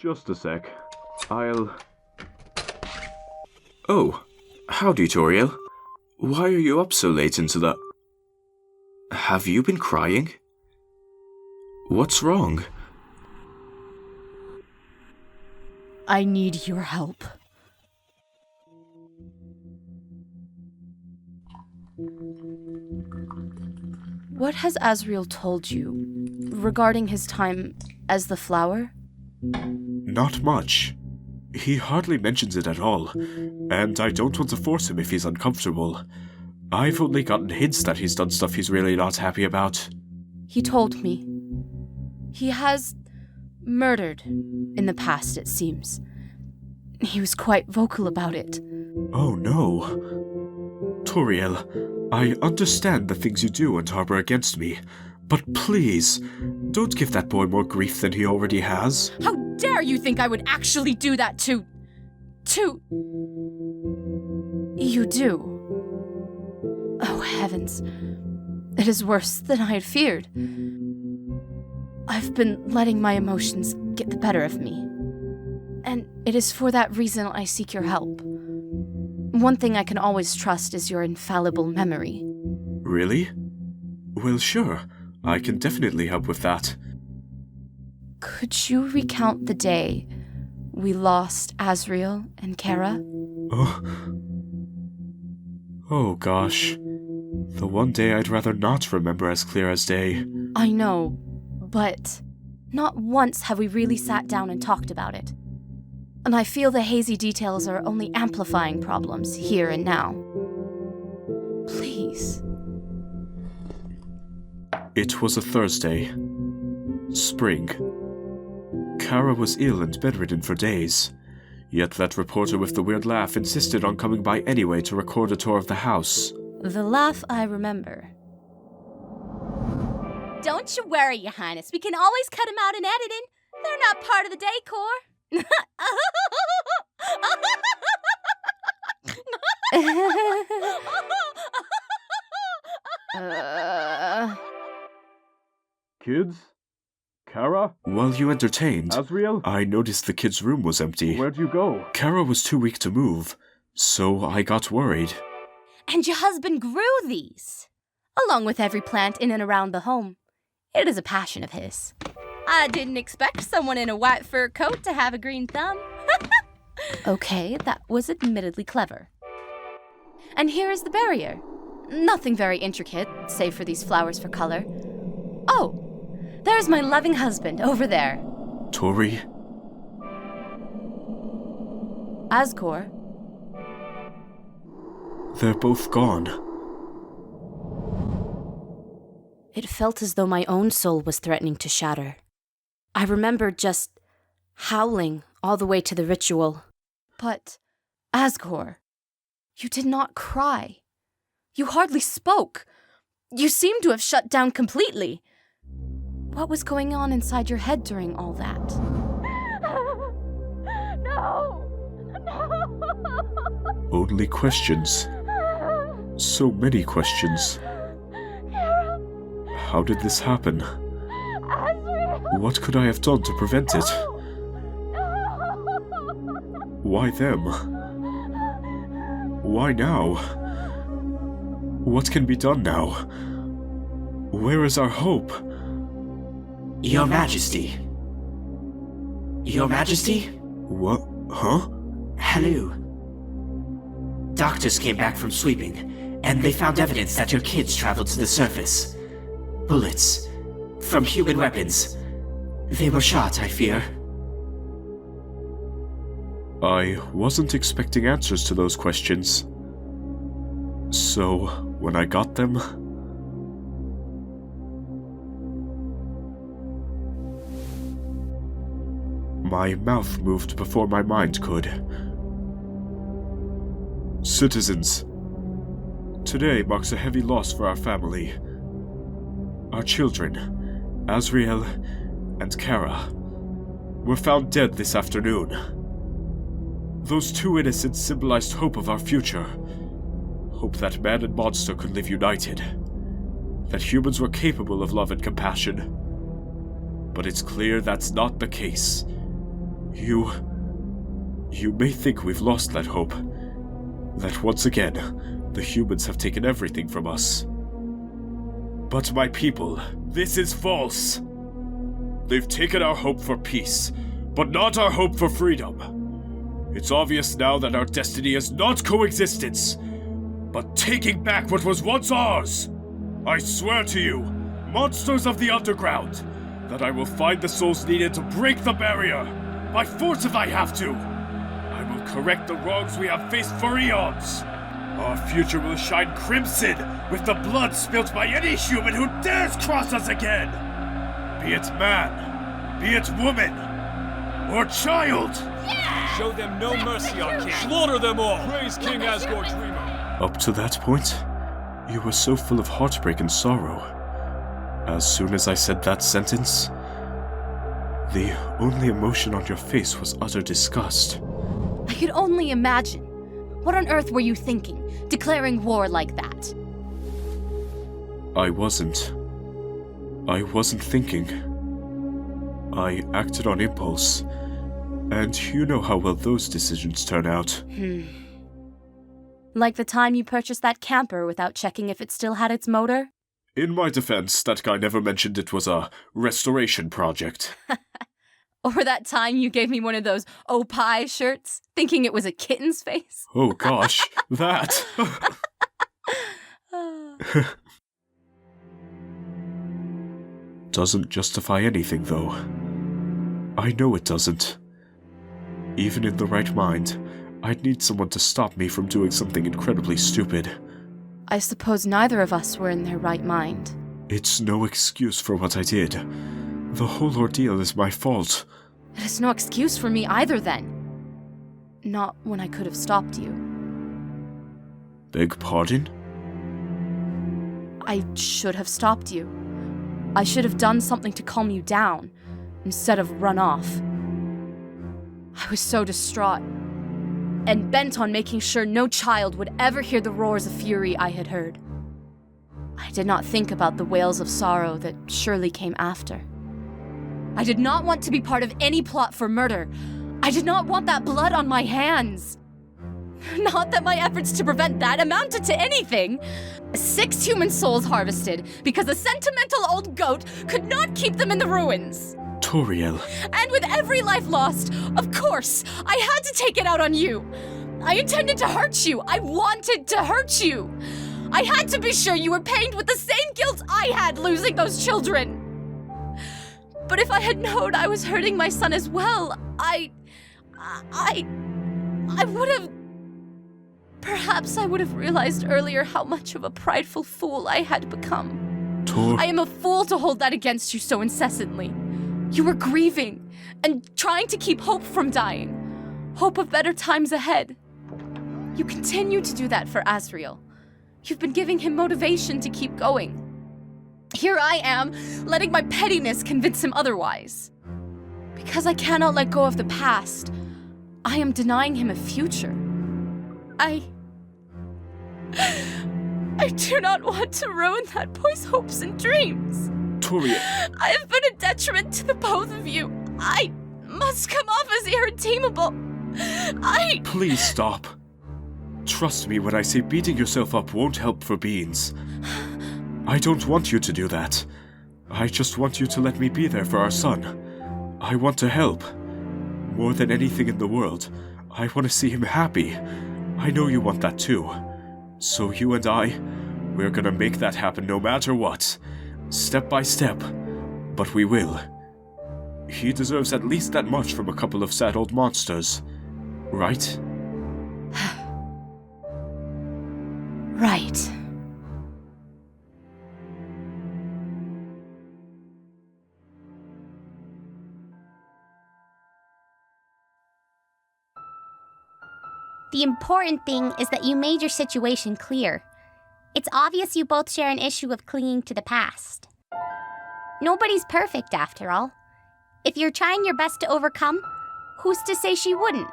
Just a sec. I'll... Oh, howdy, Toriel. Why are you up so late into the... Have you been crying? What's wrong? I need your help. What has Asriel told you regarding his time as the flower? Not much. He hardly mentions it at all, and I don't want to force him if he's uncomfortable. I've only gotten hints that he's done stuff he's really not happy about. He told me. He has murdered in the past, it seems. He was quite vocal about it. Oh no. Toriel, I understand the things you do and harbor against me, but please, don't give that boy more grief than he already has. How dare you think I would actually do that to... You do. Oh, heavens. It is worse than I had feared. I've been letting my emotions get the better of me. And it is for that reason I seek your help. One thing I can always trust is your infallible memory. Really? Well, sure. I can definitely help with that. Could you recount the day we lost Asriel and Kara? Oh gosh. The one day I'd rather not remember as clear as day. I know, but not once have we really sat down and talked about it. And I feel the hazy details are only amplifying problems here and now. Please. It was a Thursday. Spring. Kara was ill and bedridden for days. Yet that reporter with the weird laugh insisted on coming by anyway to record a tour of the house. The laugh I remember. Don't you worry, Your Highness. We can always cut them out in editing. They're not part of the decor. Kids? Kara? While you entertained, Asriel? I noticed the kid's room was empty. Where'd you go? Kara was too weak to move, so I got worried. And your husband grew these, Along with every plant in and around the home. It is a passion of his. I didn't expect someone in a white fur coat to have a green thumb. Okay, that was admittedly clever. And here is the barrier. Nothing very intricate, save for these flowers for color. Oh, there's my loving husband over there. Tori? Asgore. They're both gone. It felt as though my own soul was threatening to shatter. I remember just howling all the way to the ritual. But, Asgore, you did not cry. You hardly spoke. You seemed to have shut down completely. What was going on inside your head during all that? No! Only questions. So many questions. How did this happen? What could I have done to prevent it? Why them? Why now? What can be done now? Where is our hope? Your Majesty. Your Majesty? What? Huh? Hello. Doctors came back from sweeping, and they found evidence that your kids traveled to the surface. Bullets. From human weapons. They were shot, I fear. I wasn't expecting answers to those questions. So, when I got them... my mouth moved before my mind could. Citizens, today marks a heavy loss for our family. Our children, Asriel and Kara, were found dead this afternoon. Those two innocents symbolized hope of our future. Hope that man and monster could live united. That humans were capable of love and compassion. But it's clear that's not the case. You may think we've lost that hope. That once again, the humans have taken everything from us. But my people, this is false. They've taken our hope for peace, but not our hope for freedom. It's obvious now that our destiny is not coexistence, but taking back what was once ours. I swear to you, monsters of the underground, that I will find the souls needed to break the barrier, by force if I have to. I will correct the wrongs we have faced for eons. Our future will shine crimson with the blood spilt by any human who dares cross us again. Be it man, be it woman, or child. Show them no mercy, our king. Slaughter them all. Praise King Asgore Dreamer. Up to that point, you were so full of heartbreak and sorrow. As soon as I said that sentence, the only emotion on your face was utter disgust. I could only imagine. What on earth were you thinking, declaring war like that? I wasn't thinking. I acted on impulse, and you know how well those decisions turn out. Like the time you purchased that camper without checking if it still had its motor? In my defense, that guy never mentioned it was a restoration project. Or that time you gave me one of those Oh Pie shirts, thinking it was a kitten's face? Oh gosh, that! Doesn't justify anything, though. I know it doesn't. Even in the right mind, I'd need someone to stop me from doing something incredibly stupid. I suppose neither of us were in their right mind. It's no excuse for what I did. The whole ordeal is my fault. It is no excuse for me either, then. Not when I could have stopped you. Beg pardon? I should have stopped you. I should have done something to calm you down, instead of run off. I was so distraught, and bent on making sure no child would ever hear the roars of fury I had heard. I did not think about the wails of sorrow that surely came after. I did not want to be part of any plot for murder. I did not want that blood on my hands. Not that my efforts to prevent that amounted to anything. 6 human souls harvested because a sentimental old goat could not keep them in the ruins. Toriel. And with every life lost, of course, I had to take it out on you. I intended to hurt you. I wanted to hurt you. I had to be sure you were pained with the same guilt I had losing those children. But if I had known I was hurting my son as well, I would have... Perhaps I would have realized earlier how much of a prideful fool I had become. I am a fool to hold that against you so incessantly. You were grieving and trying to keep hope from dying. Hope of better times ahead. You continue to do that for Asriel. You've been giving him motivation to keep going. Here I am, letting my pettiness convince him otherwise. Because I cannot let go of the past, I am denying him a future. I do not want to ruin that boy's hopes and dreams. Toriel. I have been a detriment to the both of you. I must come off as irredeemable. Please stop. Trust me when I say beating yourself up won't help for beans. I don't want you to do that. I just want you to let me be there for our son. I want to help. More than anything in the world, I want to see him happy. I know you want that too. So you and I, we're gonna make that happen no matter what. Step by step. But we will. He deserves at least that much from a couple of sad old monsters. Right? Right. The important thing is that you made your situation clear. It's obvious you both share an issue of clinging to the past. Nobody's perfect, after all. If you're trying your best to overcome, who's to say she wouldn't,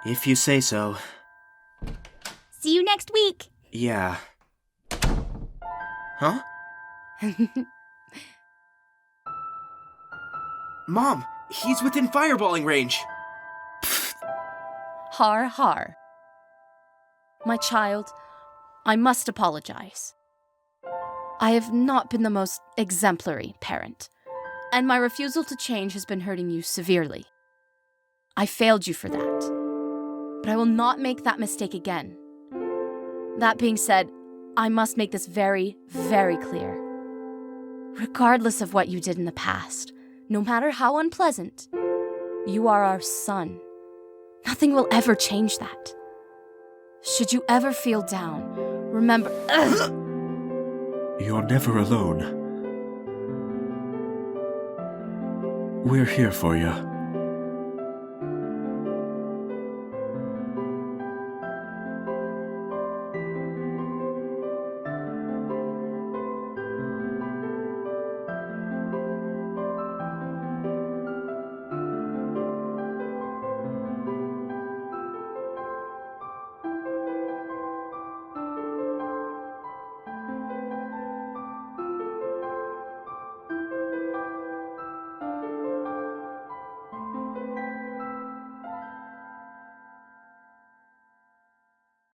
If you say so. See you next week. Yeah. Huh? Mom, He's within fireballing range. Har har. My child, I must apologize. I have not been the most exemplary parent, and my refusal to change has been hurting you severely. I failed you for that, but I will not make that mistake again. That being said, I must make this very, very clear. Regardless of what you did in the past, no matter how unpleasant, you are our son. Nothing will ever change that. Should you ever feel down, remember... You're never alone. We're here for you.